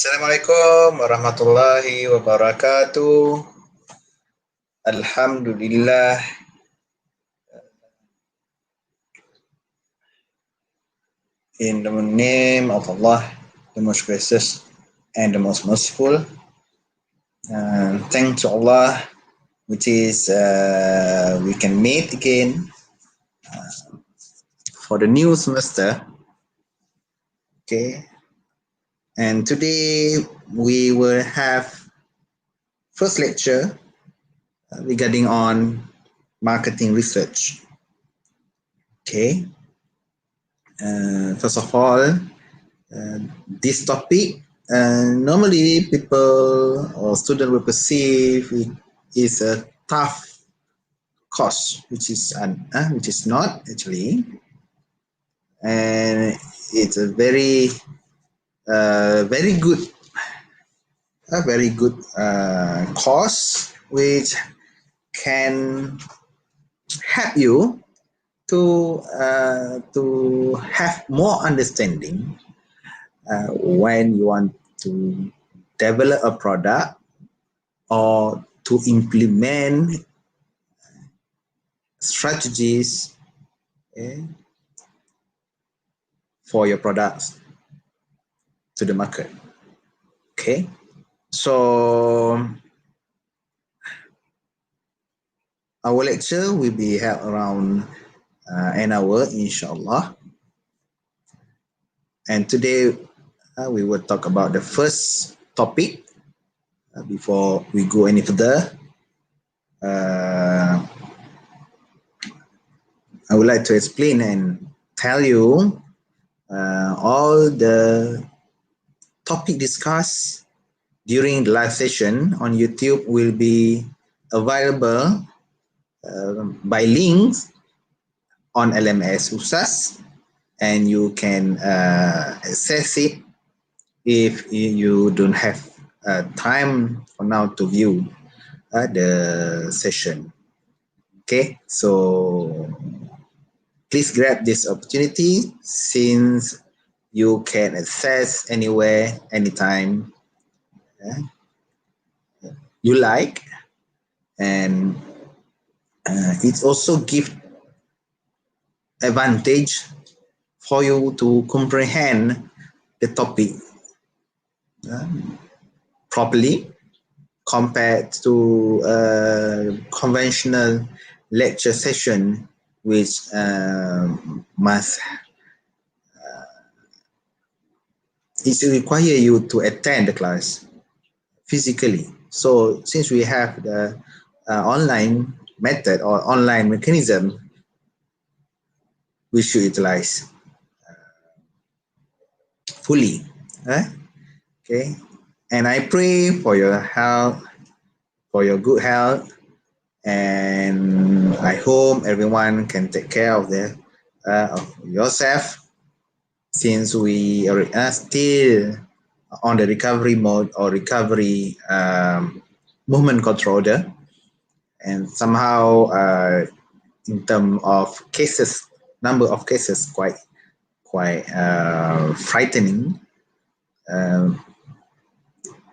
Assalamualaikum warahmatullahi wabarakatuh. Alhamdulillah. In the name of Allah, the most gracious and the most merciful. Thanks to Allah, which is we can meet again for the new semester. Okay. And today we will have first lecture regarding on marketing research. Okay. First of all, this topic normally people or students will perceive it is a tough course, which is not actually, and it's a very good course which can help you to have more understanding when you want to develop a product or to implement strategies for your products to the market. Okay, so our lecture will be held around an hour, inshallah. And today we will talk about the first topic. Before we go any further, I would like to explain and tell you all the topic discussed during the live session on YouTube will be available by links on LMS Ustaz, and you can access it if you don't have time for now to view the session. Okay, so please grab this opportunity since you can access anywhere, anytime you like, and it also gives advantage for you to comprehend the topic properly compared to a conventional lecture session which must it require you to attend the class physically. So since we have the online method or online mechanism, we should utilize fully. Okay, and I pray for your health, for your good health, and I hope everyone can take care of yourself, since we are still on the recovery mode or recovery movement controller, and somehow in terms of cases, number of cases quite frightening.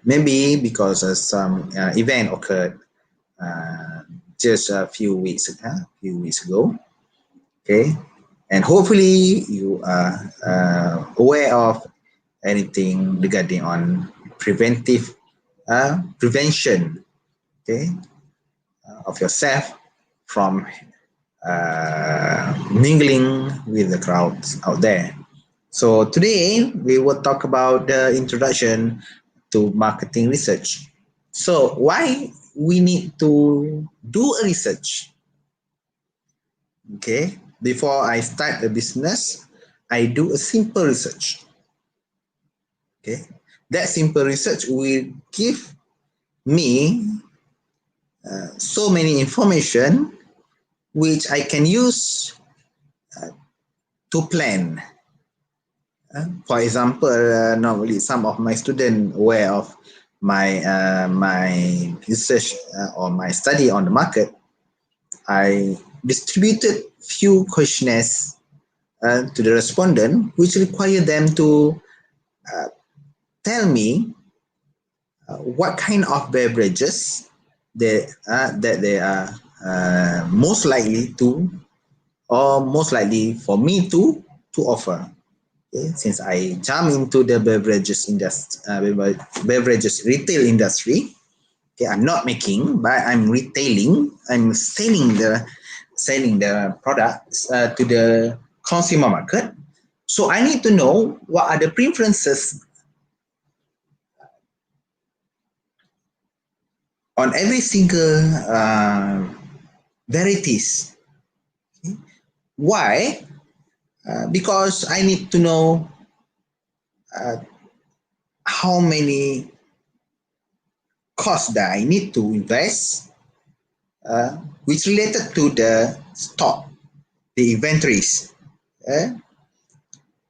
Maybe because some event occurred just a few weeks ago. Okay, and hopefully you are aware of anything regarding on prevention, okay, of yourself from mingling with the crowds out there. So today we will talk about the introduction to marketing research. So why we need to do a research? Okay, before I start a business, I do a simple research. Okay, that simple research will give me so many information which I can use to plan. For example, normally some of my students aware of my research or my study on the market. I distributed few questionnaires to the respondent, which require them to tell me what kind of beverages that they are most likely to, or most likely for me to offer. Okay, since I jump into the beverages industry, beverages retail industry. Okay, I'm not making, but I'm retailing. I'm selling the products to the consumer market. So I need to know what are the preferences on every single varieties. Why? Because I need to know uh, how many costs that I need to invest, which related to the stock, the inventories. Uh,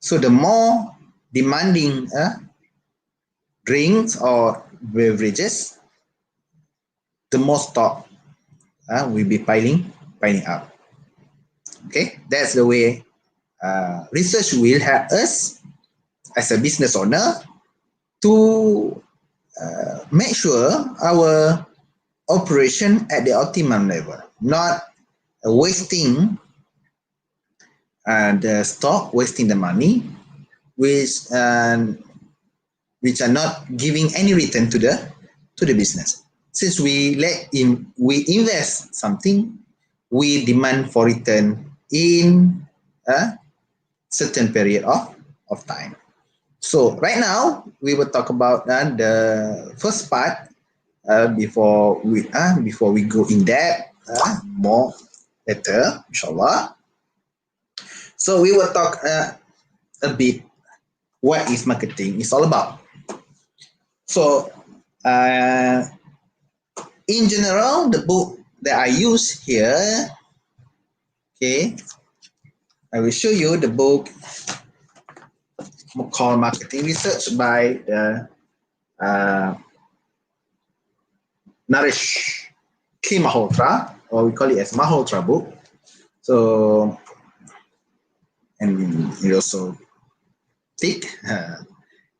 so the more demanding drinks or beverages, the more stock will be piling up. Okay, that's the way research will help us as a business owner to make sure our operation at the optimum level, not wasting the stock, wasting the money, which which are not giving any return to the business. Since we invest something, we demand for return in a certain period of time. So right now we will talk about the first part before we go in depth more later, inshallah. So we will talk a bit what is marketing is all about. So uh, in general, the book that I use here, okay, I will show you the book called Marketing Research by uh, Naresh K. Malhotra, or we call it as Malhotra book. So, and he also thick.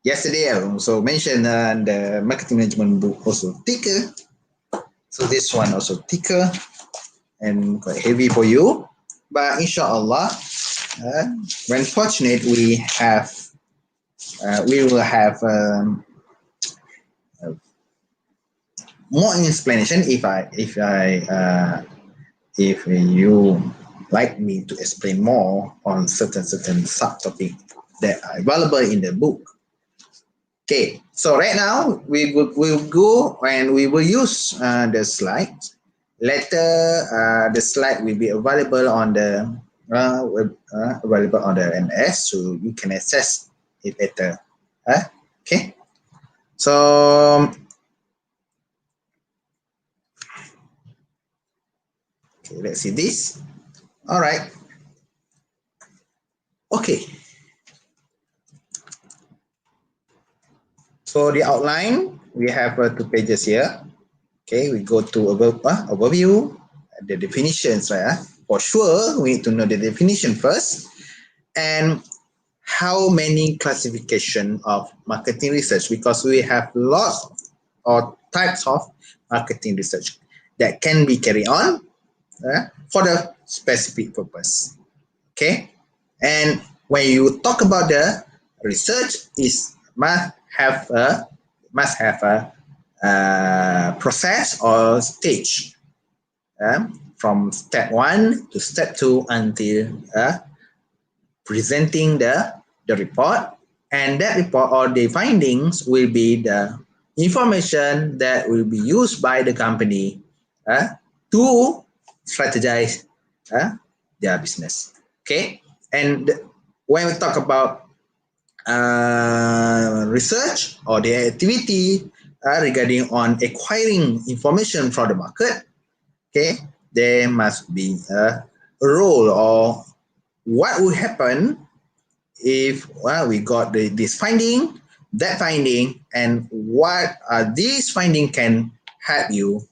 Yesterday I also mentioned the marketing management book also thicker. So this one also thicker and quite heavy for you. But inshallah, when fortunate we will have more explanation if you like me to explain more on certain subtopic that are available in the book. Okay, so right now we'll go and we will use the slide. Later, the slide will be available on the available on the NS, so you can access it later. Okay, so okay, let's see this. All right. Okay. So the outline, we have 2 pages here. Okay, we go to overview, the definitions, right? For sure, we need to know the definition first. And how many classification of marketing research, because we have lots of types of marketing research that can be carried on for the specific purpose. Okay, and when you talk about the research, is must have a process or stage from step 1 to step 2 until presenting the report, and that report or the findings will be the information that will be used by the company to strategize their business. Okay, and when we talk about research or the activity regarding on acquiring information from the market, okay, there must be a role or what will happen if we got this finding, that finding, and what these finding can help you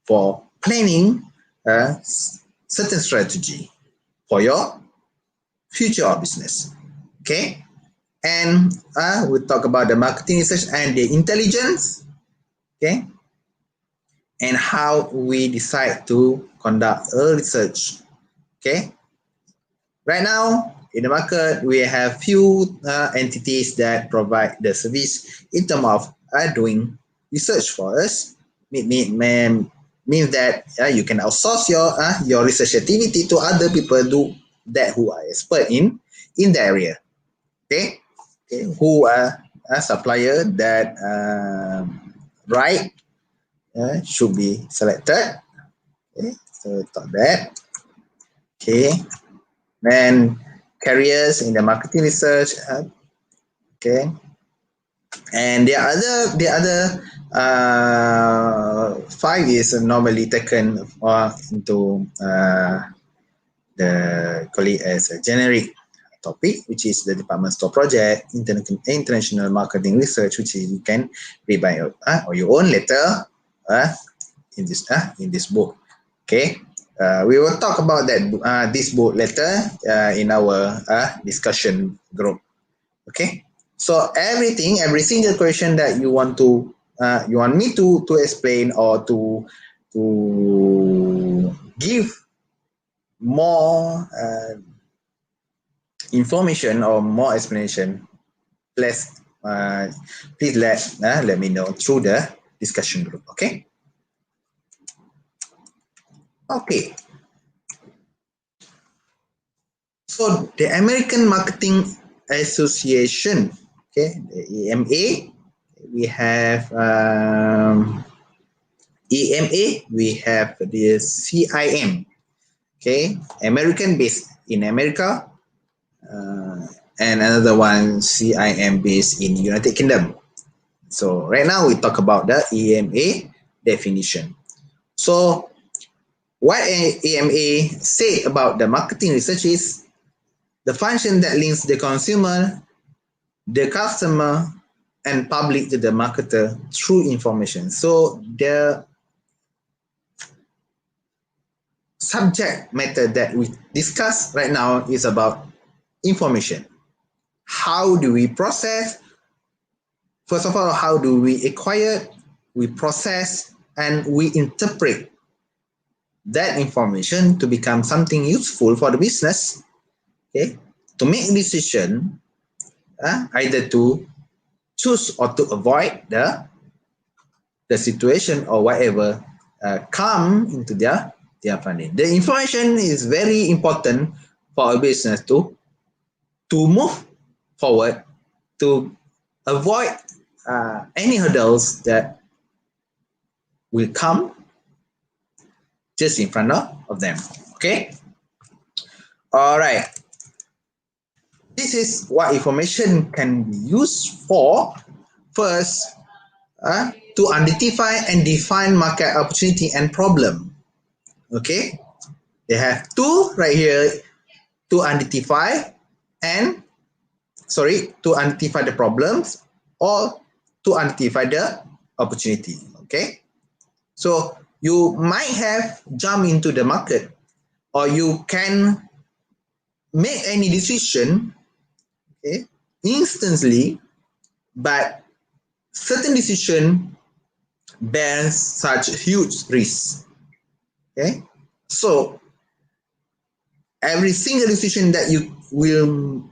for planning a certain strategy for your future of business. Okay, And we talk about the marketing research and the intelligence, okay, and how we decide to conduct a research, okay. Right now, in the market, we have few entities that provide the service in terms of doing research for us. Means that you can outsource your research activity to other people do that who are expert in the area. Okay, okay, who are a supplier that right should be selected. Okay, so talk that. Okay, then careers in the marketing research. Okay, and the other five is normally taken into the call it as a generic topic, which is the department store project, international marketing research, which is you can read by or your own later in this book. Okay, we will talk about that this book later in our discussion group. Okay, so every single question that you want me to explain or to give more information or more explanation, please please let me know through the discussion group. Okay. Okay. So the American Marketing Association, okay, the EMA, we have EMA, we have the CIM, okay, American based in America, and another one CIM based in United Kingdom. So right now we talk about the EMA definition. So what EMA say about the marketing research is the function that links the consumer, the customer, and public to the marketer through information. So the subject matter that we discuss right now is about information. How do we process? First of all, how do we acquire, we process, and we interpret that information to become something useful for the business, okay, to make a decision either to choose or to avoid the situation or whatever come into their planning. The information is very important for a business to move forward, to avoid any hurdles that will come just in front of them. Okay. All right. This is what information can be used for. First, to identify and define market opportunity and problem. Okay. They have two right here to identify the problems or to identify the opportunity. Okay. So you might have jumped into the market or you can make any decision, okay, instantly, but certain decision bears such huge risks. Okay, so every single decision that you will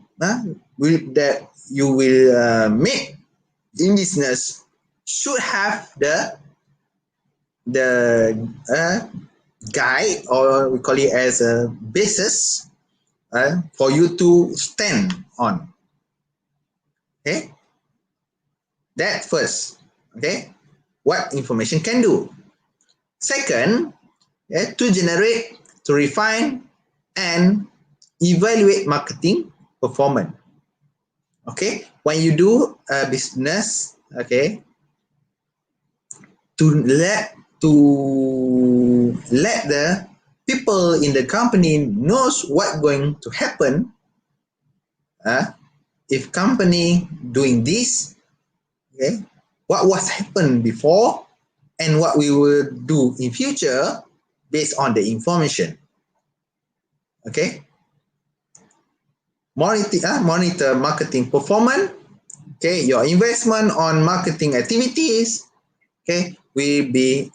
make in business should have the guide, or we call it as a basis for you to stand on. Okay, that first. Okay, what information can do. Second, to generate, to refine, and evaluate marketing performance. Okay, when you do a business, okay, to let the people in the company knows what going to happen if company doing this, okay, what was happened before and what we will do in future based on the information. Okay, monitor marketing performance. Okay, your investment on marketing activities, okay, will be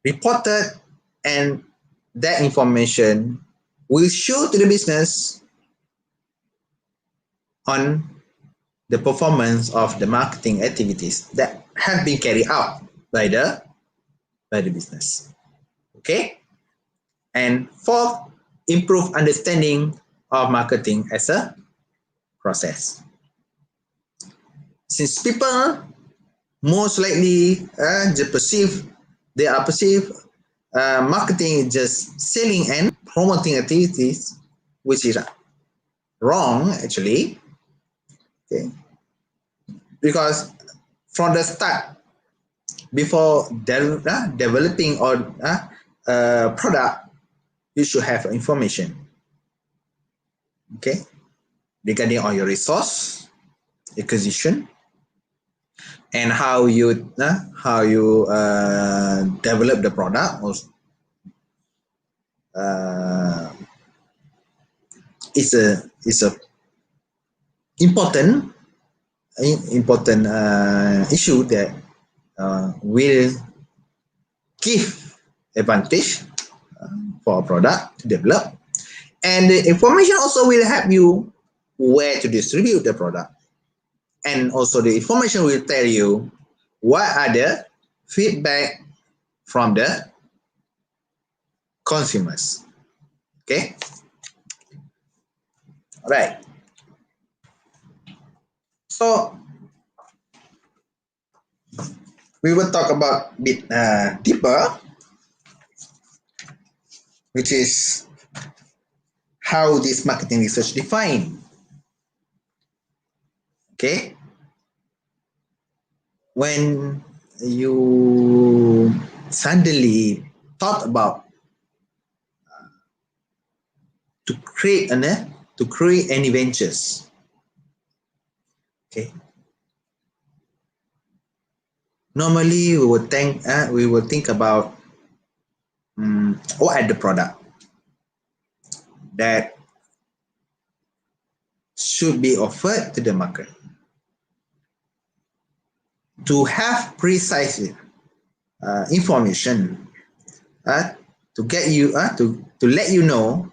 reported, and that information will show to the business on the performance of the marketing activities that have been carried out by the business. Okay, and fourth, improve understanding of marketing as a process. Since people most likely they are perceive marketing is just selling and promoting activities, which is wrong actually. Okay, because from the start, before developing or product, you should have information, okay, regarding on your resource acquisition and how you develop the product. It's a important issue that will give advantage for a product to develop, and the information also will help you where to distribute the product, and also the information will tell you what are the feedback from the consumers. Okay, all right. So we will talk about a bit deeper, which is how this marketing research defined. Okay, when you suddenly thought about to create any ventures, okay, normally we would think about what are the product that should be offered to the market. To have precise information to get you to let you know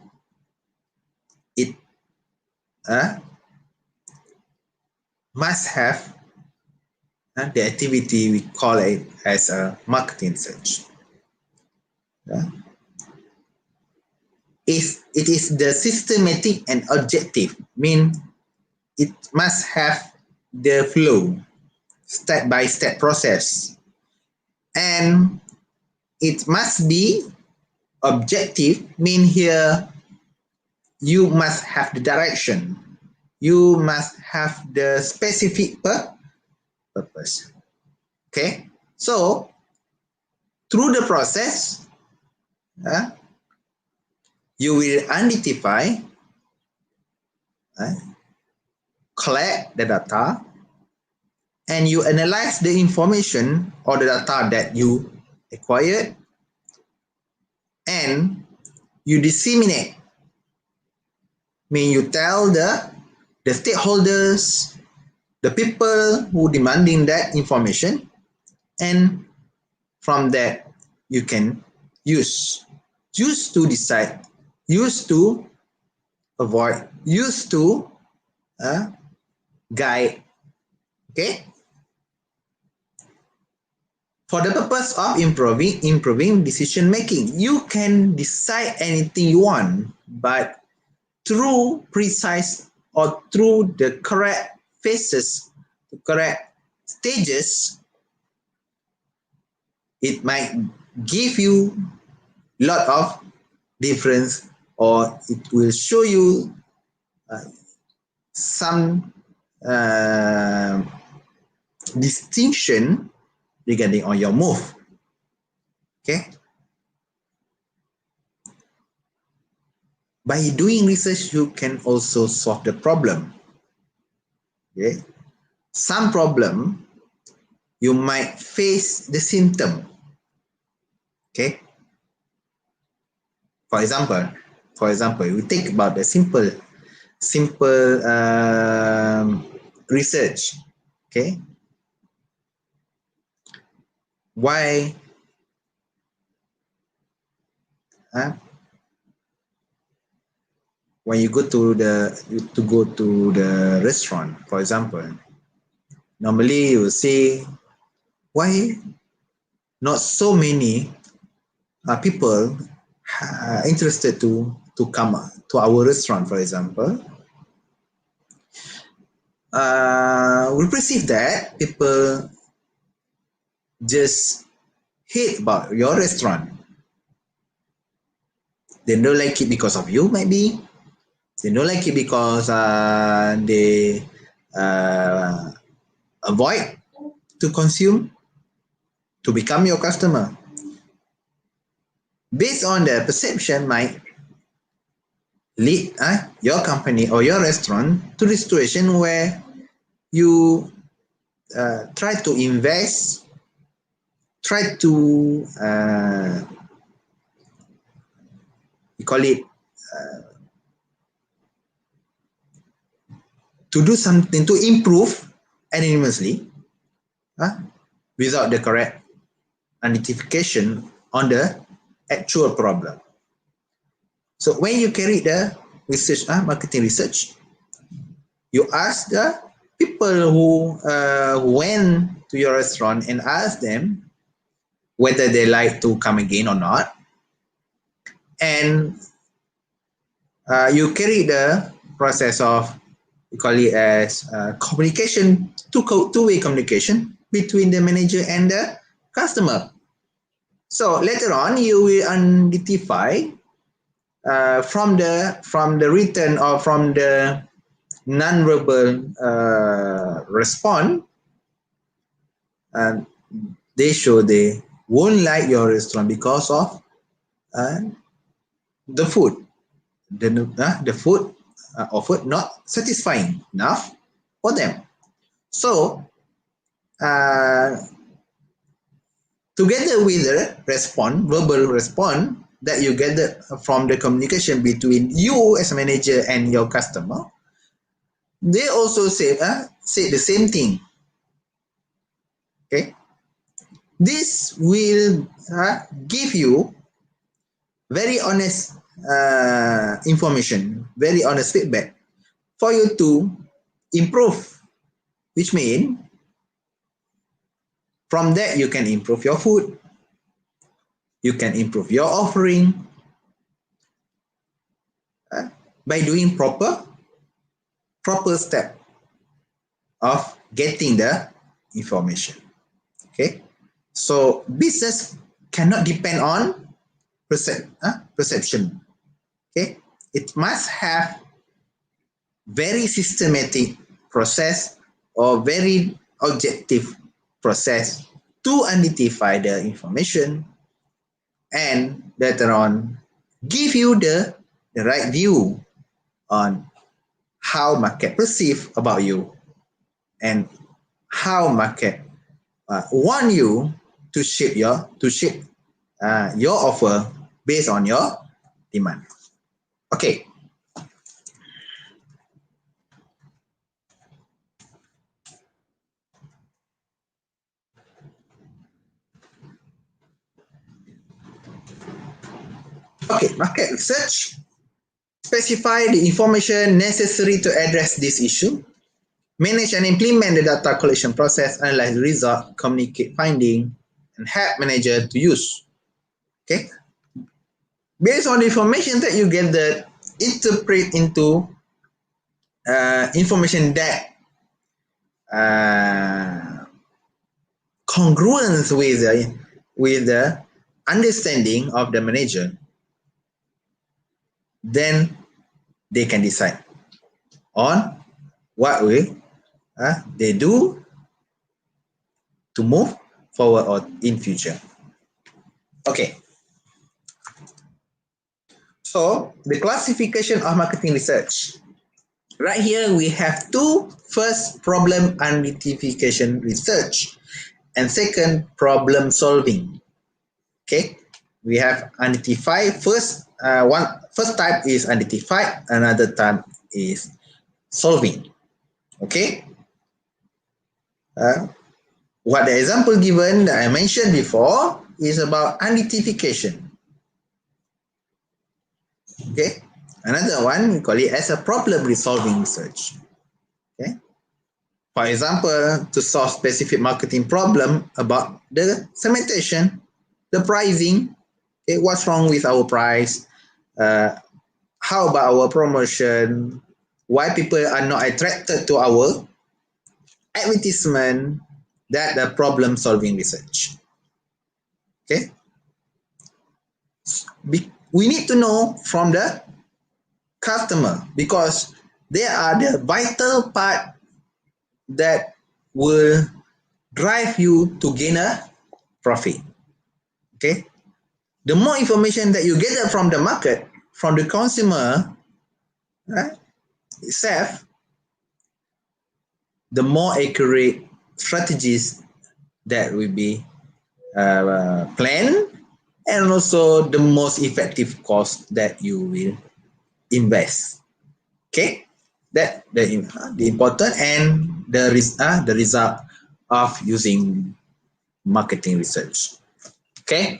it must have the activity we call it as a marketing research. It is the systematic and objective, mean it must have the flow, step by step process, and it must be objective, mean here you must have the direction, you must have the specific purpose. Okay, so through the process you will identify, collect the data, and you analyze the information or the data that you acquired, and you disseminate, mean you tell the stakeholders, the people who demanding that information, and from that you can use to decide, use to avoid, use to guide. Okay, for the purpose of improving decision making, you can decide anything you want, but through precise or through the correct phases, the correct stages, it might give you a lot of difference, or it will show you some distinction regarding on your move. Okay, by doing research you can also solve the problem. Okay, some problem you might face the symptom. Okay, for example we think about the simple simple research. Okay, why when you go to the restaurant, for example, normally you will say, why not so many people interested to come to our restaurant, for example. We perceive that people just hate about your restaurant. They don't like it because of you, maybe. They don't like it because they avoid to consume, to become your customer. Based on the perception might lead your company or your restaurant to the situation where you try to invest, try to we call it to do something to improve anonymously without the correct identification on the actual problem. So when you carry the research, marketing research, you ask the people who went to your restaurant and ask them whether they like to come again or not. And you carry the process of, we call it as communication, two-way communication between the manager and the customer. So later on, you will identify from the written or from the non-verbal response, they show they won't like your restaurant because of the food. The food offered not satisfying enough for them. So together with the verbal response that you get from the communication between you as a manager and your customer, they also say the same thing. Okay, this will give you very honest information, very honest feedback for you to improve, which means from that you can improve your food, you can improve your offering by doing proper step of getting the information. Okay, so business cannot depend on perception. Okay, it must have very systematic process or very objective process to identify the information and later on give you the right view on how market perceive about you and how market want you to shape your offer based on your demand. Okay. Okay, market research. Specify the information necessary to address this issue. Manage and implement the data collection process, analyze the result, communicate finding, and help manager to use. Okay. Based on the information that you gather, interpret into information that congruence with the understanding of the manager, then they can decide on what will they do to move forward or in future. Okay. So the classification of marketing research. Right here we have two. First, problem identification research, and second, problem solving. Okay, we have identify first. First type is identify, another type is solving. Okay. What the example given that I mentioned before is about identification. Okay. Another one, we call it as a problem resolving research. Okay. For example, to solve specific marketing problem about the segmentation, the pricing, okay, what's wrong with our price, how about our promotion, why people are not attracted to our advertisement, that the problem solving research. Okay. We need to know from the customer because they are the vital part that will drive you to gain a profit. Okay. The more information that you gather from the market, from the consumer itself, the more accurate strategies that will be planned, and also the most effective cost that you will invest. Okay, that the important and the result of using marketing research. Okay.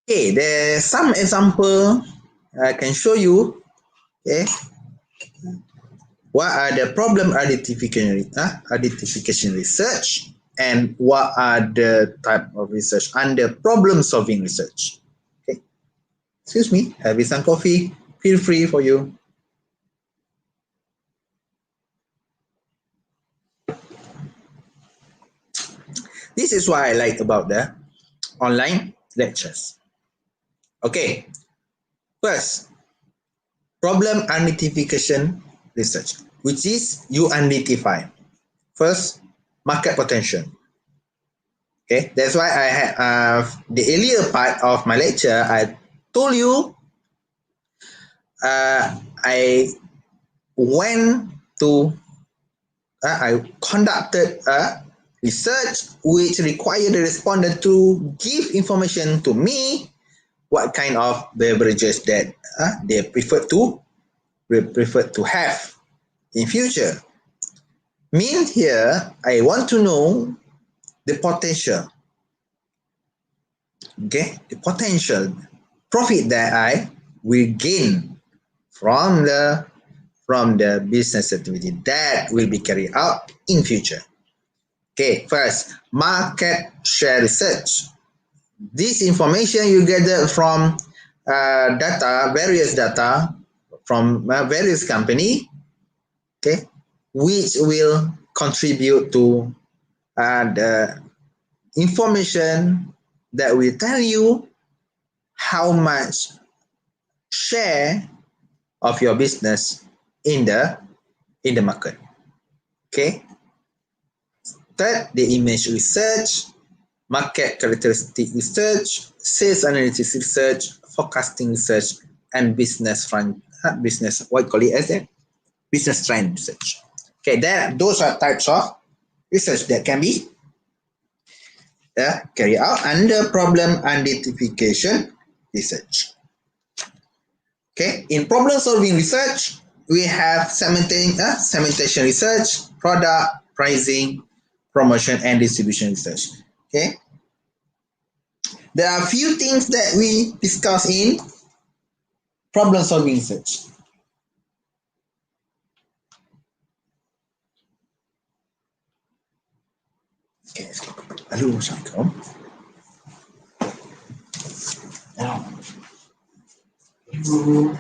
Okay, there's some example I can show you. Okay, what are the problem identification research and what are the type of research under problem solving research. Okay, excuse me, having some coffee, feel free for you. This is what I like about the online lectures. Okay, first, problem identification research, which is you identify first market potential. Okay, that's why I had the earlier part of my lecture. I told you I went to I conducted a research which required the respondent to give information to me what kind of beverages that they prefer to have in future. Mean here, I want to know the potential. Okay, the potential profit that I will gain from the business activity that will be carried out in future. Okay, first, market share research. This information you gather from various data from various company, okay, which will contribute to the information that will tell you how much share of your business in the market. Okay. Third, the image research, market characteristic research, sales analytics research, forecasting research, and business trend research. Okay, those are types of research that can be carried out under problem identification research. Okay, in problem solving research, we have segmentation research, product, pricing, promotion, and distribution research. Okay, there are a few things that we discuss in problem solving research. Okay, halo, Assalamualaikum. Halo.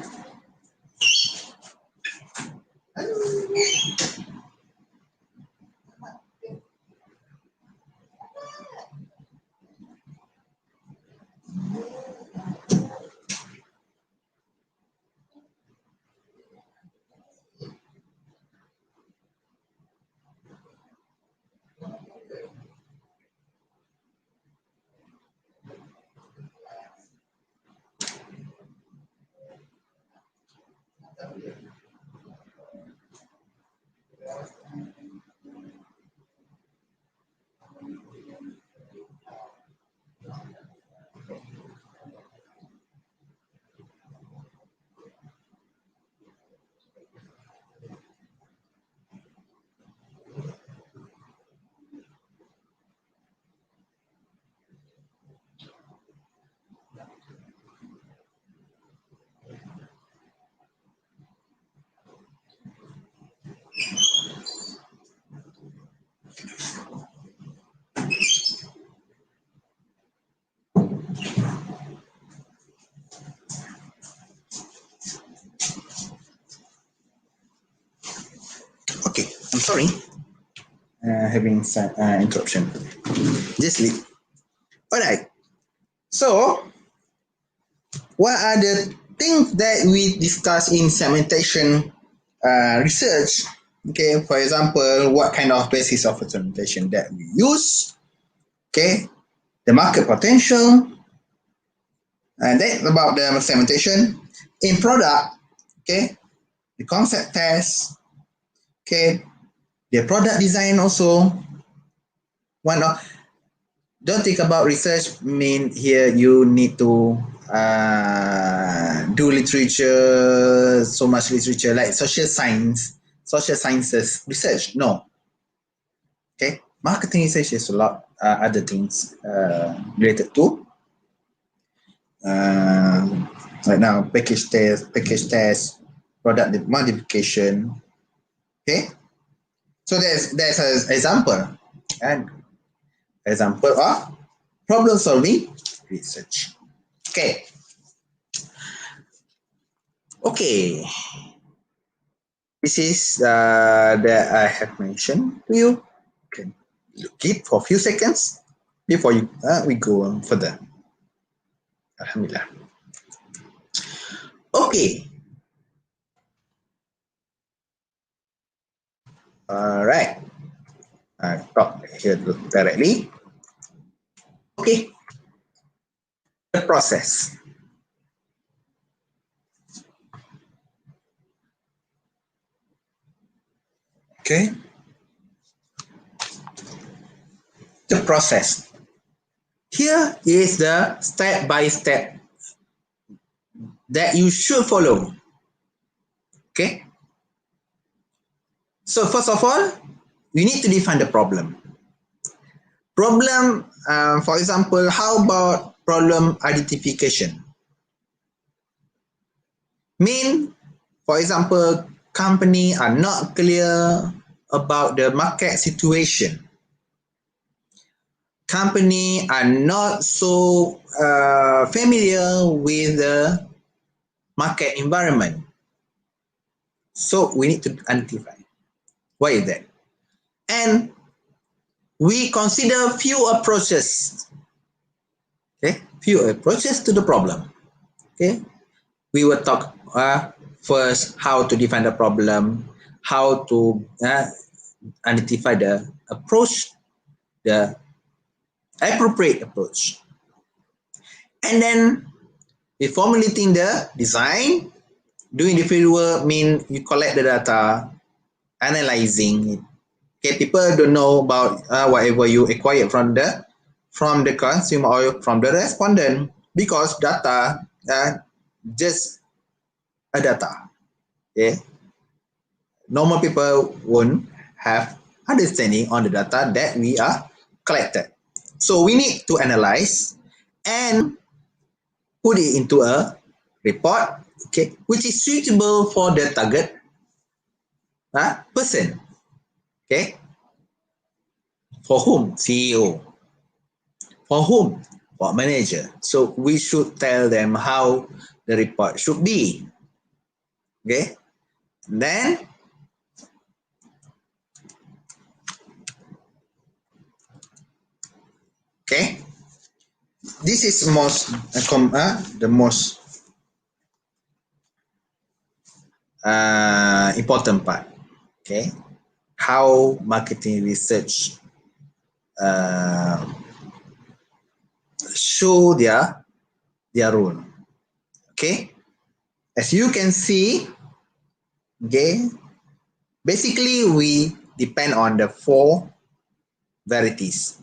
I'm sorry, having some interruption. Just leave. All right. So, what are the things that we discuss in segmentation research? Okay, for example, what kind of basis of segmentation that we use? Okay, the market potential, and that's about the segmentation. In product, okay, the concept test, okay, the product design also. One of don't think about research mean here you need to do literature, so much literature like social sciences research. No. Okay. Marketing research is a lot other things related to right now package test, product modification. Okay. So there's an example and example of problem solving research. Okay. Okay. This is that I have mentioned to you. Okay. Look it for a few seconds before we go on further. Alhamdulillah. Okay. All right. I talk here directly. Okay. The process. Okay. The process. Here is the step by step that you should follow. Okay. So first of all, we need to define the problem. Problem, for example, how about problem identification? Mean, for example, company are not clear about the market situation. Company are not so familiar with the market environment. So we need to identify. Why is that? And we consider few approaches. Okay, few approaches to the problem. Okay, we will talk first how to define the problem, how to identify the approach, the appropriate approach. And then we formulating the design, doing the field work mean you collect the data, analyzing it. Okay, people don't know about whatever you acquired from the consumer or from the respondent because data just a data. Okay, normal people won't have understanding on the data that we are collected. So we need to analyze and put it into a report, okay, which is suitable for the target person. Okay, for whom? CEO. For whom? For manager. So we should tell them how the report should be. Okay, then okay, this is most the most important part. Okay, how marketing research show their role. Okay, as you can see, okay, basically we depend on the four varieties.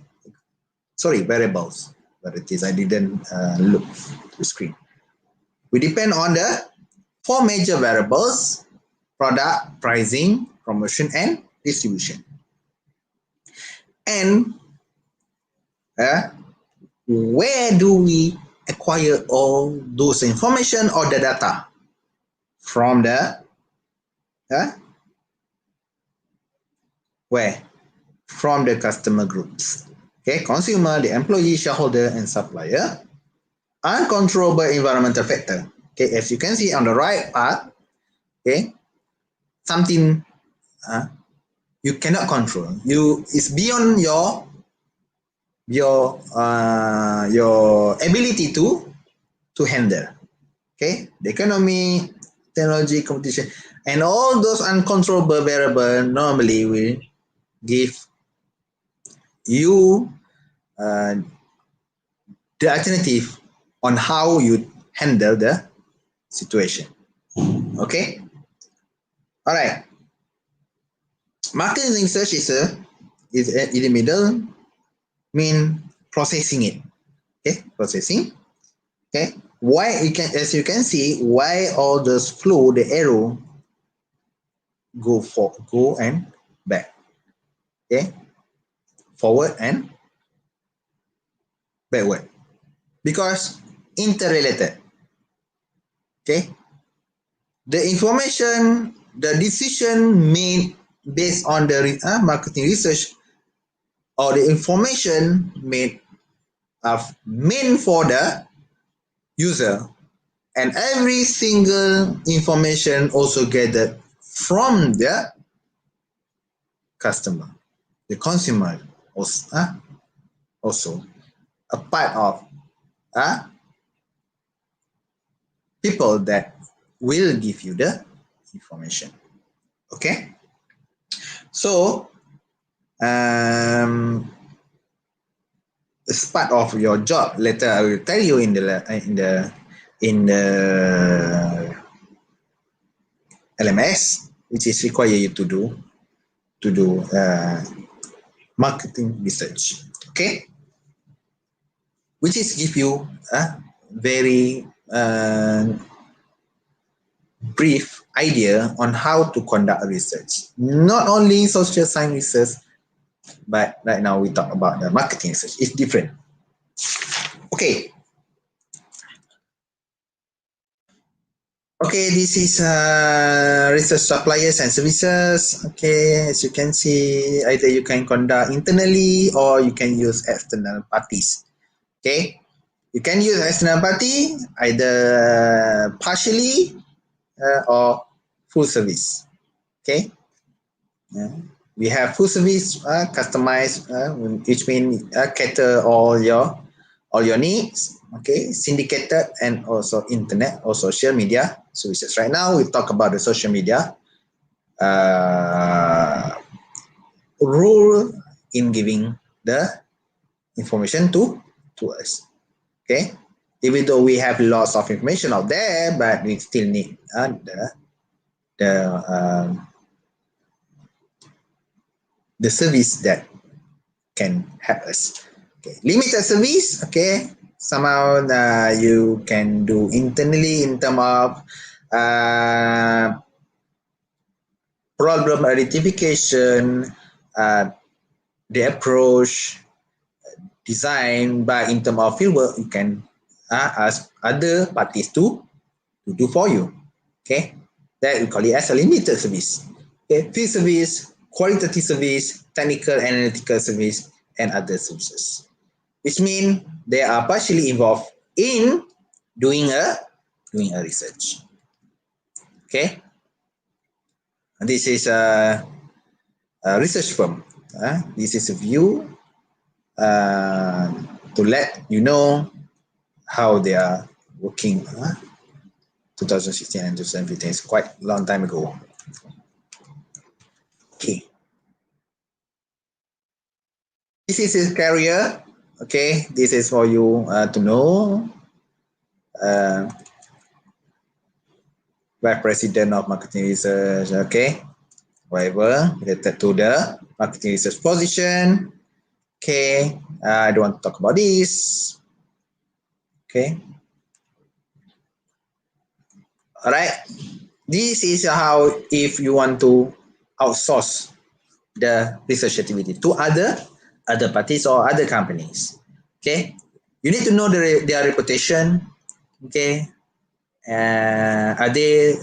Sorry, variables. Varieties. I didn't look to the screen. We depend on the four major variables: product, pricing, promotion, and distribution. And where do we acquire all those information or the data? From the where? From the customer groups. Okay, consumer, the employee, shareholder, and supplier. Uncontrollable environmental factor. Okay, as you can see on the right part, okay, something you cannot control. It's beyond your ability to handle. Okay, the economy, technology, competition, and all those uncontrollable variable normally will give you uh, the alternative on how you handle the situation. Okay, all right. Market research is in the middle, mean processing it. Okay, processing. Okay, why you can, as you can see, why all those flow, the arrow go and back. Okay, forward and backward because interrelated. Okay, the information, the decision made based on the marketing research or the information made meant for the user, and every single information also gathered from the customer, the consumer also a part of people that will give you the information. Okay, so it's part of your job. Later I will tell you in the LMS, which is require you to do marketing research. Okay, which is give you a very brief idea on how to conduct research. Not only social science research, but right now we talk about the marketing research. It's different. Okay. Okay, this is research suppliers and services. Okay, as you can see, either you can conduct internally or you can use external parties. Okay, you can use external party either partially or full service. Okay, we have full service customized, which means cater all your needs. Okay, syndicated and also internet or social media services. Right now we talk about the social media role in giving the information to us. Okay, even though we have lots of information out there, but we still need the service that can help us. Okay, limited service. Okay, somehow you can do internally in terms of problem identification, the approach, design, but in terms of fieldwork, you can ask other parties to do for you. Okay, that we call it as a limited service. Okay, field service, qualitative service, technical analytical service, and other services, which mean they are partially involved in doing a research. Okay, and this is a research firm. This is a view to let you know how they are working. 2016 and 2015 is quite a long time ago. Okay, this is his career. Okay, this is for you to know. Vice President of Marketing Research. Okay, whatever related to the marketing research position. Okay, I don't want to talk about this. Okay, all right. This is how if you want to outsource the research activity to other parties or other companies. Okay, you need to know their reputation. Okay, are they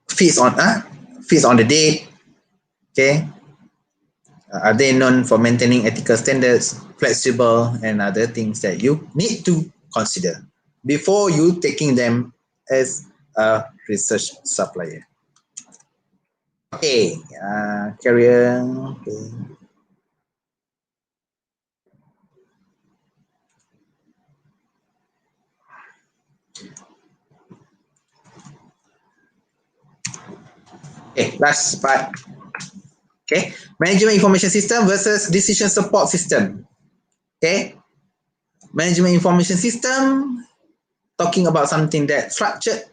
fees on the date? Okay, are they known for maintaining ethical standards, flexible, and other things that you need to consider before you taking them as a research supplier. Okay, carry on. Okay. Okay, last part. Okay, management information system versus decision support system. Okay, management information system talking about something that structured.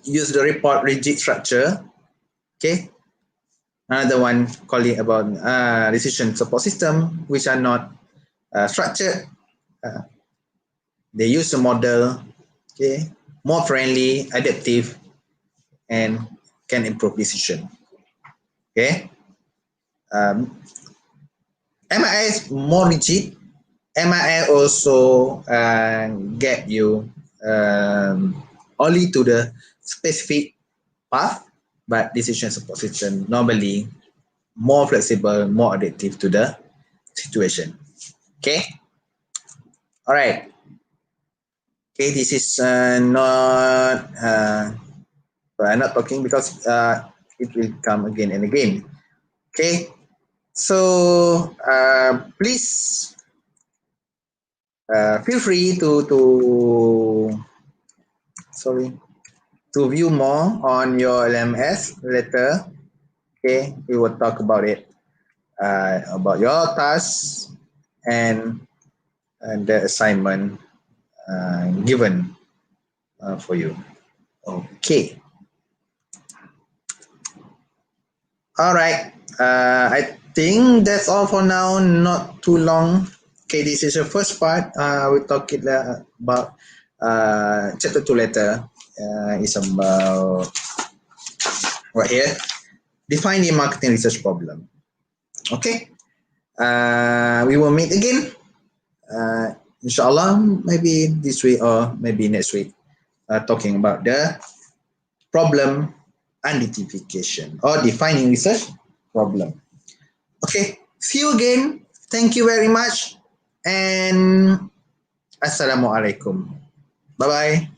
Use the report rigid structure. Okay, another one calling about decision support system, which are not structured. Uh, they use the model. Okay, more friendly, adaptive, and can improve decision. Okay, um, MII is more rigid. MII also get you only to the specific path, but decision support system normally more flexible, more adaptive to the situation. Okay, all right. Okay, this is not I'm not talking because it will come again and again. Okay, so please feel free to sorry to view more on your LMS later. Okay, we will talk about your tasks and the assignment given for you. Okay. All right. I think that's all for now. Not too long. Okay, this is the first part. We'll talk it about chapter 2 later. It's about right here. Define the marketing research problem. Okay. We will meet again. Inshallah, maybe this week or maybe next week. Talking about the problem identification or defining research problem. Okay, see you again. Thank you very much. And Assalamualaikum. Bye bye.